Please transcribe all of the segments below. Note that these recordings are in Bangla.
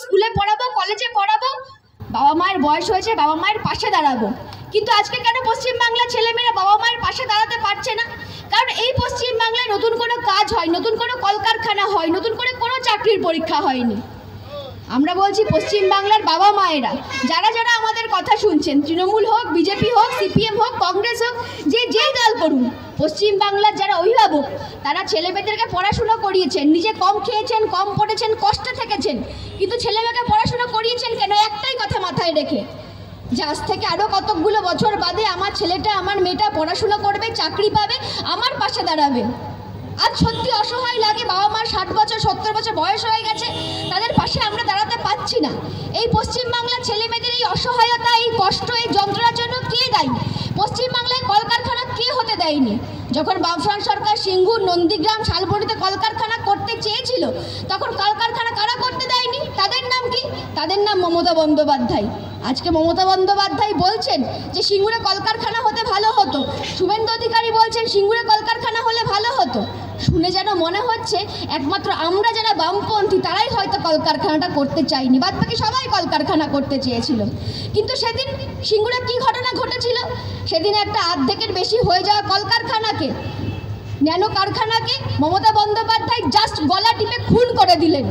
স্কুলে পড়াবো, কলেজে পড়াবো, বাবা মায়ের বয়স হয়েছে, বাবা মায়ের পাশে দাঁড়াবো। কিন্তু আজকে কেন পশ্চিমবাংলার ছেলেমেয়েরা বাবা মায়ের পাশে দাঁড়াতে পারছে না? কারণ এই পশ্চিমবাংলায় নতুন কোনো কাজ হয়, নতুন কোনো কলকারখানা হয়, নতুন করে কোনো চাকরির পরীক্ষা হয়নি। আমরা বলছি পশ্চিমবাংলার বাবা মায়েরা, যারা যারা আমাদের কথা শুনছেন, তৃণমূল হোক, বিজেপি হোক, সিপিএম হোক, কংগ্রেস হোক, যেই দল করুন, পশ্চিমবাংলার যারা অভিভাবক তারা ছেলেমেয়েদেরকে পড়াশুনো করিয়েছেন, নিজে কম খেয়েছেন, কম পড়েছেন, কষ্টে থেকেছেন, কিন্তু ছেলেমেয়েকে পড়াশুনো করিয়েছেন কেন? একটাই কথা মাথায় রেখে, যে আজ থেকে আরও কতকগুলো বছর বাদে আমার ছেলেটা, আমার মেয়েটা পড়াশুনো করবে, চাকরি পাবে, আমার পাশে দাঁড়াবে। আজ সত্যি অসহায় লাগে, বাবা মার 60 বছর 70 বছর বয়স হয়ে গেছে, তাদের পাশে আমরা দাঁড়াতে পারছি না। এই পশ্চিমবাংলার ছেলেমেয়েদের এই অসহায়তা, এই কষ্ট, এই যন্ত্রণার জন্য কে দায়ী? পশ্চিমবাংলায় কলকারখানা কে হতে দেয়নি? যখন বামফ্রন্ট সরকার সিঙ্গুর, নন্দীগ্রাম, শালবনিতে কলকারখানা করতে চেয়েছিল, তখন কলকারখানা কারা করতে দেয়নি? তাদের নাম কি? তাদের নাম মমতা বন্দ্যোপাধ্যায়। আজকে মমতা বন্দ্যোপাধ্যায় বলছেন যে সিঙ্গুরে কলকারখানা হতে ভালো হতো, শুভেন্দু অধিকারী বলছেন সিঙ্গুরে কলকারখানা হলে ভালো হতো। শুনে যেন মনে হচ্ছে একমাত্র আমরা যারা বামপন্থী তারাই হয়তো কলকারখানাটা করতে চাইনি, বাদ বাকি সবাই কলকারখানা করতে চেয়েছিল। কিন্তু সেদিন সিঙ্গুরে কি ঘটনা ঘটেছিল? সেদিন একটা অর্ধেকের বেশি হয়ে যাওয়া কলকারখানাকে, ন্যানো কারখানাকে মমতা বন্দ্যোপাধ্যায় জাস্ট গলা টিপে খুন করে দিলেন,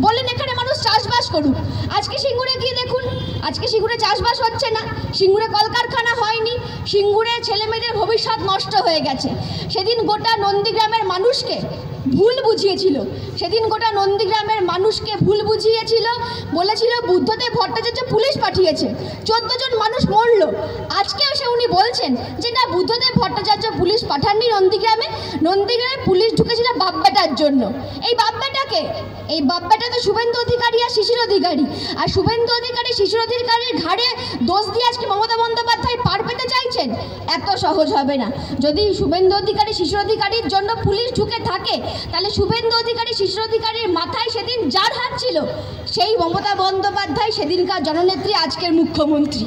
বললেন এখানে মানুষ চাষবাস করুক। আজকে সিঙ্গুরে গিয়ে দেখুন, আজকে সিঙ্গুরে চাষবাস হচ্ছে না, সিঙ্গুরে কলকারখানা হয়নি, সিঙ্গুরে ছেলেমেয়েদের ভবিষ্যৎ নষ্ট হয়ে গেছে। সেদিন গোটা নন্দীগ্রামের মানুষকে ভুল বুঝিয়েছিল, সেদিন গোটা নন্দীগ্রামের মানুষকে ভুল বুঝিয়েছিল, বলেছিল বুদ্ধদেব ভট্টাচার্য পুলিশ পাঠিয়েছে, 14 জন মানুষ মরল। আজকেও উনি বলছেন যে না, বুদ্ধদেব ভট্টাচার্য পুলিশ পাঠাননি নন্দীগ্রামে, নন্দীগ্রামে পুলিশ ঢুকেছিল বাপ বেটার জন্য। এই বাপ বেটাকে, এই বাপ বেটা তো শুভেন্দু অধিকারী আর শিশির অধিকারী, আর শুভেন্দু অধিকারী শিশির অধিকারীর ঘাড়ে দোষ দিয়ে আজকে মমতা বন্দ্যোপাধ্যায় পার পেতে চাইছেন। এত সহজ হবে না। যদি শুভেন্দু অধিকারী শিশির অধিকারীর জন্য পুলিশ ঢুকে থাকে, তাহলে শুভেন্দু অধিকারী শিশির অধিকারীর মাথায় সেদিন যার হাত ছিল, সেই মমতা বন্দ্যোপাধ্যায় সেদিনকার জননেত্রী, আজকের মুখ্যমন্ত্রী।